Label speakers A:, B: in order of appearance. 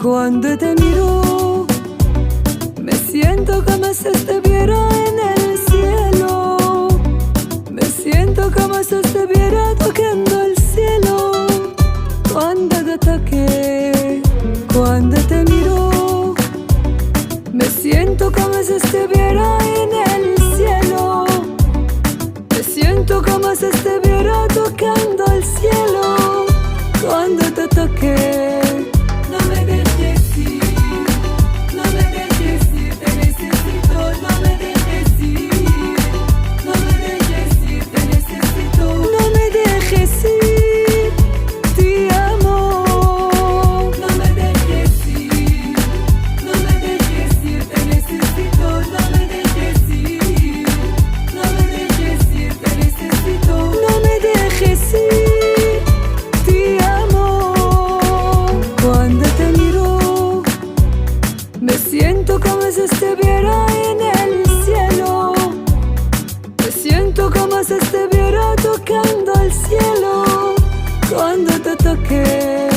A: Cuando te miro, me siento como si estuviera en el cielo. Me siento como si estuviera tocando el cielo. Cuando te toqué, cuando te miro, me siento como si estuviera en el cielo. Me siento como si estuviera tocando el cielo. Cuando te toqué, no me dejes ir, no me dejes ir, te necesito, no me dejes ir, no me dejes ir, te necesito, no me dejes ir, te amo, no me dejes ir, no me dejes ir, te necesito, no me dejes ir, no me dejes ir, te necesito, no me dejes ir, te amo. Cuando te miro, me siento como si estuviera en el cielo. Me siento como si estuviera tocando el cielo. Cuando te toqué,